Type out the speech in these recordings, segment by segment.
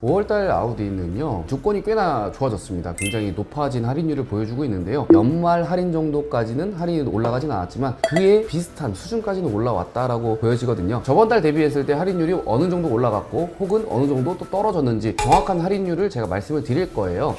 5월달 아우디는요 조건이 꽤나 좋아졌습니다. 굉장히 높아진 할인율을 보여주고 있는데요, 연말 할인 정도까지는 할인이 올라가진 않았지만 그에 비슷한 수준까지는 올라왔다라고 보여지거든요. 저번달 대비했을 때 할인율이 어느 정도 올라갔고 혹은 어느 정도 또 떨어졌는지 정확한 할인율을 제가 말씀을 드릴 거예요.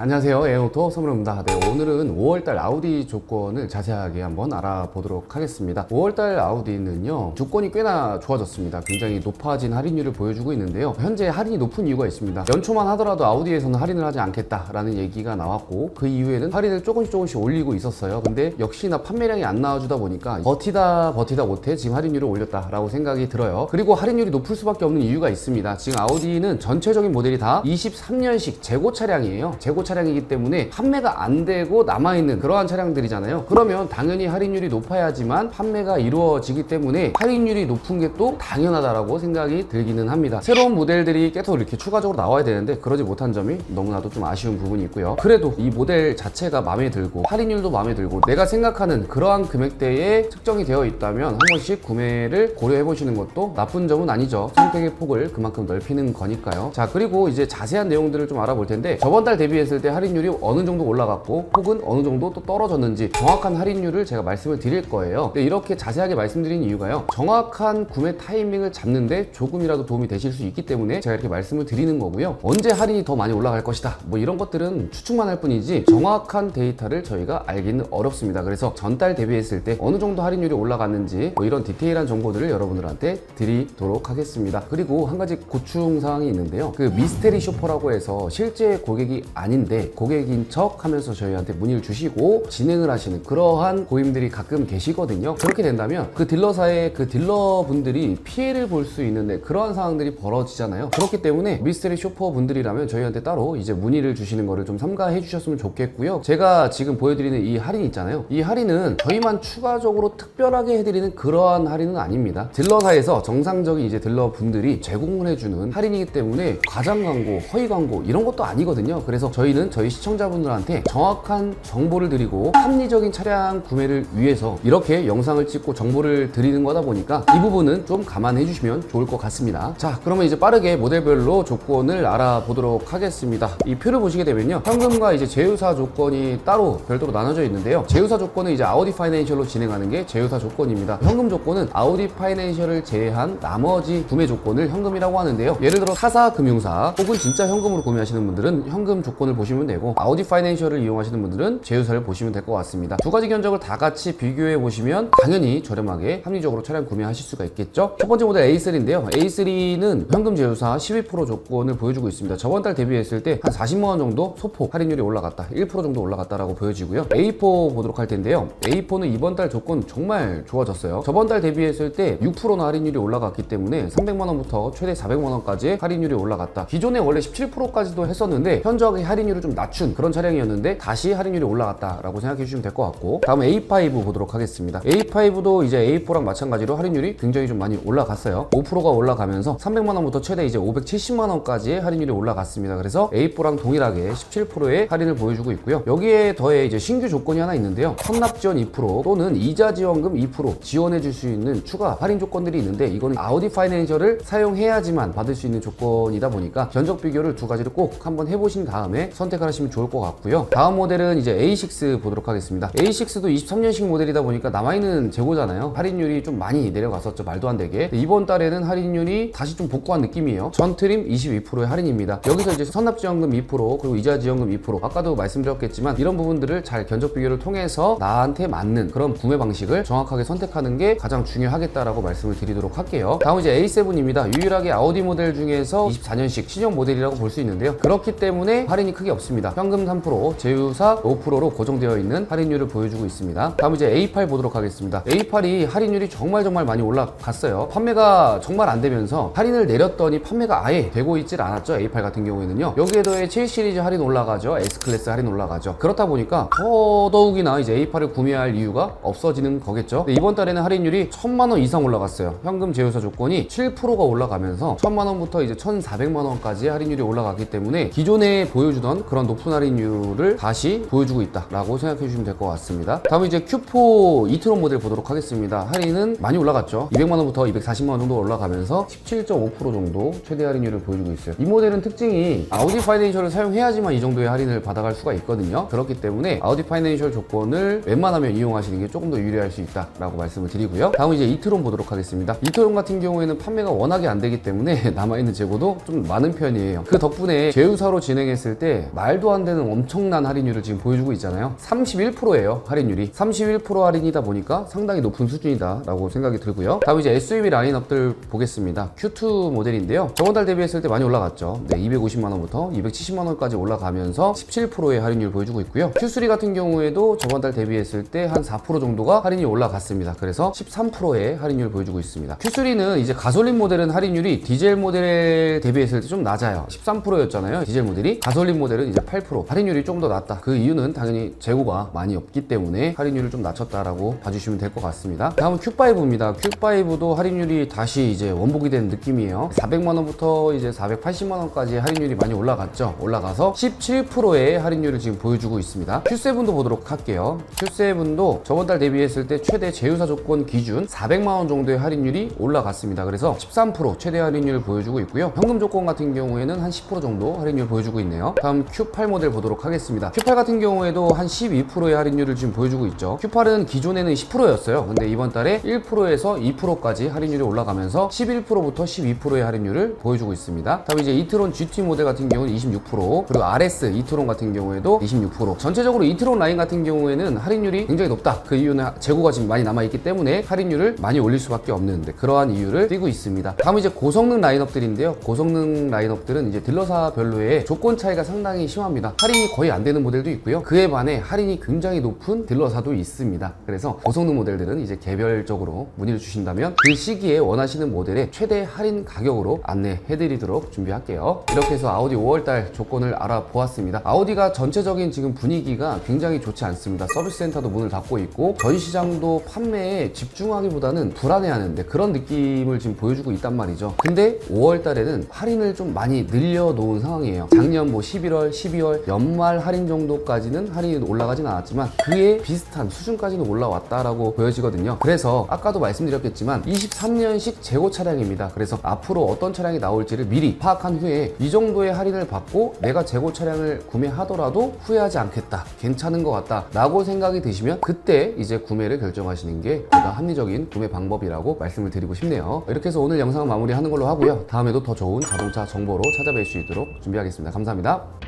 안녕하세요, 에어오토 서문호입니다. 오늘은 5월달 아우디 조건을 자세하게 한번 알아보도록 하겠습니다. 5월달 아우디는요 조건이 꽤나 좋아졌습니다. 굉장히 높아진 할인율을 보여주고 있는데요, 현재 할인이 높은 이유가 있습니다. 연초만 하더라도 아우디에서는 할인을 하지 않겠다라는 얘기가 나왔고, 그 이후에는 할인을 조금씩 올리고 있었어요. 근데 역시나 판매량이 안 나와주다 보니까 버티다 못해 지금 할인율을 올렸다라고 생각이 들어요. 그리고 할인율이 높을 수밖에 없는 이유가 있습니다. 지금 아우디는 전체적인 모델이 다 23년식 재고 차량이에요. 재고 차량이기 때문에 판매가 안 되고 남아있는 그러한 차량들이잖아요. 그러면 당연히 할인율이 높아야지만 판매가 이루어지기 때문에 할인율이 높은 게 또 당연하다라고 생각이 들기는 합니다. 새로운 모델들이 계속 이렇게 추가적으로 나와야 되는데 그러지 못한 점이 너무나도 좀 아쉬운 부분이 있고요. 그래도 이 모델 자체가 마음에 들고 할인율도 마음에 들고 내가 생각하는 그러한 금액대에 측정이 되어 있다면 한 번씩 구매를 고려해 보시는 것도 나쁜 점은 아니죠. 선택의 폭을 그만큼 넓히는 거니까요. 자, 그리고 이제 자세한 내용들을 좀 알아볼 텐데, 저번 달 대비했을 때 할인율이 어느 정도 올라갔고 혹은 어느 정도 또 떨어졌는지 정확한 할인율을 제가 말씀을 드릴 거예요. 이렇게 자세하게 말씀드린 이유가요, 정확한 구매 타이밍을 잡는데 조금이라도 도움이 되실 수 있기 때문에 제가 이렇게 말씀을 드리는 거고요. 언제 할인이 더 많이 올라갈 것이다 뭐 이런 것들은 추측만 할 뿐이지 정확한 데이터를 저희가 알기는 어렵습니다. 그래서 전달 대비했을 때 어느 정도 할인율이 올라갔는지 뭐 이런 디테일한 정보들을 여러분들한테 드리도록 하겠습니다. 그리고 한 가지 고충 사항이 있는데요, 그 미스테리 쇼퍼라고 해서 실제 고객이 아닌데 고객인 척 하면서 저희한테 문의를 주시고 진행을 하시는 그러한 고객님들이 가끔 계시거든요. 그렇게 된다면 그 딜러사의 그 딜러분들이 피해를 볼 수 있는데 그러한 상황들이 벌어지잖아요. 그렇기 때문에 미스테리 쇼퍼 분들이라면 저희한테 따로 이제 문의를 주시는 거를 좀 삼가해 주셨으면 좋겠고요. 제가 지금 보여드리는 이 할인 있잖아요, 이 할인은 저희만 추가적으로 특별하게 해드리는 그러한 할인은 아닙니다. 딜러사에서 정상적인 이제 딜러분들이 제공을 해주는 할인이기 때문에 과장 광고, 허위 광고 이런 것도 아니거든요. 그래서 저희는 저희 시청자분들한테 정확한 정보를 드리고 합리적인 차량 구매를 위해서 이렇게 영상을 찍고 정보를 드리는 거다 보니까 이 부분은 좀 감안해 주시면 좋을 것 같습니다. 자, 그러면 이제 빠르게 모델별로 조건을 알아보도록 하겠습니다. 이 표를 보시게 되면요, 현금과 이제 제휴사 조건이 따로 별도로 나눠져 있는데요, 제휴사 조건은 이제 아우디 파이낸셜로 진행하는 게 제휴사 조건입니다. 현금 조건은 아우디 파이낸셜을 제외한 나머지 구매 조건을 현금이라고 하는데요, 예를 들어 타사 금융사 혹은 진짜 현금으로 구매하시는 분들은 현금 조건을 보시면 되고, 아우디 파이낸셜을 이용하시는 분들은 제휴사를 보시면 될 것 같습니다. 두 가지 견적을 다 같이 비교해 보시면 당연히 저렴하게 합리적으로 차량 구매하실 수가 있겠죠. 첫 번째 모델 A3인데요, A3는 현금 제휴사 12% 조건을 보여주고 있습니다. 저번 달 대비했을 때 한 40만원 정도 소폭 할인율이 올라갔다, 1% 정도 올라갔다라고 보여지고요. A4 보도록 할 텐데요, A4는 이번 달 조건 정말 좋아졌어요. 저번 달 대비했을 때 6%나 할인율이 올라갔기 때문에 300만원부터 최대 400만원까지의 할인율이 올라갔다. 기존에 원래 17%까지도 했었는데 현저하게 할인율을 좀 낮춘 그런 차량이었는데 다시 할인율이 올라갔다라고 생각해 주시면 될 것 같고, 다음 A5 보도록 하겠습니다. A5도 이제 A4랑 마찬가지로 할인율이 굉장히 좀 많이 올라갔어요. 5%가 올라가면서 300만원부터 최대 이제 570만원까지의 할인율이 올라갔습니다. 그래서 A4랑 동일하게 17%의 할인을 보여주고 있고요. 여기에 더해 이제 신규 조건이 하나 있는데요, 선납 지원 2% 또는 이자 지원금 2% 지원해 줄 수 있는 추가 할인 조건들이 있는데, 이거는 아우디 파이낸셜을 사용해야지만 받을 수 있는 조건이다 보니까 견적 비교를 두 가지를 꼭 한번 해보신 다음에 선택을 하시면 좋을 것 같고요. 다음 모델은 이제 A6 보도록 하겠습니다. A6도 23년식 모델이다 보니까 남아있는 재고잖아요. 할인율이 좀 많이 내려갔었죠, 말도 안 되게. 이번 달에는 할인율이 다시 좀 복구한 느낌이에요. 전 트림 22%의 할인입니다. 여기서 이제 선납지원금 2% 그리고 이자지원금 2%, 아까도 말씀드렸겠지만 이런 부분들을 잘 견적 비교를 통해서 나한테 맞는 그런 구매 방식을 정확하게 선택하는 게 가장 중요하겠다라고 말씀을 드리도록 할게요. 다음 이제 A7입니다. 유일하게 아우디 모델 중에서 24년식 신형 모델이라고 볼 수 있는데요, 그렇기 때문에 할인이 크게 없습니다. 현금 3%, 제휴사 5%로 고정되어 있는 할인율을 보여주고 있습니다. 다음 이제 A8 보도록 하겠습니다. A8이 할인율이 정말 많이 올라갔어요. 판매가 정말 안 되면서 할인을 내렸더니 판매가 아예 되고 있질 않았죠. A8 같은 경우에는요. 여기에 더해 7 시리즈 할인 올라가죠, S클래스 할인 올라가죠. 그렇다 보니까 더더욱이나 이제 A8을 구매할 이유가 없어지는 거겠죠. 이번 달에는 할인율이 1000만원 이상 올라갔어요. 현금 제휴사 조건이 7%가 올라가면서 1000만원부터 이제 1400만원까지 할인율이 올라갔기 때문에 기존에 보여주던 보여줬던 그런 높은 할인율을 다시 보여주고 있다라고 생각해 주시면 될 것 같습니다. 다음은 이제 Q4 이트론 모델 보도록 하겠습니다. 할인은 많이 올라갔죠. 200만원부터 240만원 정도 올라가면서 17.5% 정도 최대 할인율을 보여주고 있어요. 이 모델은 특징이 아우디 파이낸셜을 사용해야지만 이 정도의 할인을 받아갈 수가 있거든요. 그렇기 때문에 아우디 파이낸셜 조건을 웬만하면 이용하시는 게 조금 더 유리할 수 있다라고 말씀을 드리고요. 다음은 이제 이트론 보도록 하겠습니다. 이트론 같은 경우에는 판매가 워낙에 안 되기 때문에 남아있는 재고도 좀 많은 편이에요. 그 덕분에 제휴사로 진행했을 때 말도 안 되는 엄청난 할인율을 지금 보여주고 있잖아요. 31%예요 할인율이. 31% 할인이다 보니까 상당히 높은 수준이다 라고 생각이 들고요. 다음 이제 SUV 라인업들 보겠습니다. Q2 모델인데요. 저번 달 대비했을 때 많이 올라갔죠. 네, 250만원부터 270만원까지 올라가면서 17%의 할인율 보여주고 있고요. Q3 같은 경우에도 저번 달 대비했을 때 한 4% 정도가 할인이 올라갔습니다. 그래서 13%의 할인율 보여주고 있습니다. Q3는 이제 가솔린 모델은 할인율이 디젤 모델에 대비했을 때 좀 낮아요. 13%였잖아요. 디젤 모델이. 가솔린 모델은 이제 8%. 할인율이 좀 더 낮다. 그 이유는 당연히 재고가 많이 없기 때문에 할인율을 좀 낮췄다라고 봐주시면 될 것 같습니다. 다음은 Q5입니다. Q5도 할인율이 다시 이제 원복이 된 느낌이에요. 400만원부터 이제 480만원까지 할인율이 많이 올라갔죠. 올라가서 17%의 할인율을 지금 보여주고 있습니다. Q7도 보도록 할게요. Q7도 저번 달 대비했을 때 최대 제휴사 조건 기준 400만원 정도의 할인율이 올라갔습니다. 그래서 13% 최대 할인율을 보여주고 있고요. 현금 조건 같은 경우에는 한 10% 정도 할인율 보여주고 있네요. 다음 Q8 모델 보도록 하겠습니다. Q8 같은 경우에도 한 12%의 할인율을 지금 보여주고 있죠. Q8은 기존에는 10%였어요. 근데 이번 달에 1%에서 2%까지 할인율이 올라가면서 11%부터 12%의 할인율을 보여주고 있습니다. 다음 이제 이트론 GT 모델 같은 경우는 26%, 그리고 RS 이트론 같은 경우에도 26%. 전체적으로 이트론 라인 같은 경우에는 할인율이 굉장히 높다. 그 이유는 재고가 지금 많이 남아있기 때문에 할인율을 많이 올릴 수밖에 없는데 그러한 이유를 띠고 있습니다. 다음 이제 고성능 라인업들인데요. 고성능 라인업들은 이제 딜러사별로의 조건 차이가 상당히 심합니다. 할인이 거의 안 되는 모델도 있고요. 그에 반해 할인이 굉장히 높은 딜러사도 있습니다. 그래서 고성능 모델들은 이제 개별적으로 문의를 주신다면 그 시기에 원하시는 모델의 최대 할인 가격으로 안내해드리도록 준비할게요. 이렇게 해서 아우디 5월달 조건을 알아보았습니다. 아우디가 전체적인 지금 분위기가 굉장히 좋지 않습니다. 서비스 센터도 문을 닫고 있고 전시장도 판매에 집중하기보다는 불안해하는데 그런 느낌을 지금 보여주고 있단 말이죠. 근데 5월달에는 할인을 좀 많이 늘려놓은 상황이에요. 작년 뭐 11월, 12월 연말 할인 정도까지는 할인이 올라가진 않았지만 그에 비슷한 수준까지는 올라왔다라고 보여지거든요. 그래서 아까도 말씀드렸겠지만 23년식 재고 차량입니다. 그래서 앞으로 어떤 차량이 나올지를 미리 파악한 후에 이 정도의 할인을 받고 내가 재고 차량을 구매하더라도 후회하지 않겠다, 괜찮은 것 같다 라고 생각이 드시면 그때 이제 구매를 결정하시는 게 가장 합리적인 구매 방법이라고 말씀을 드리고 싶네요. 이렇게 해서 오늘 영상은 마무리하는 걸로 하고요. 다음에도 더 좋은 자동차 정보로 찾아뵐 수 있도록 준비하겠습니다. 감사합니다.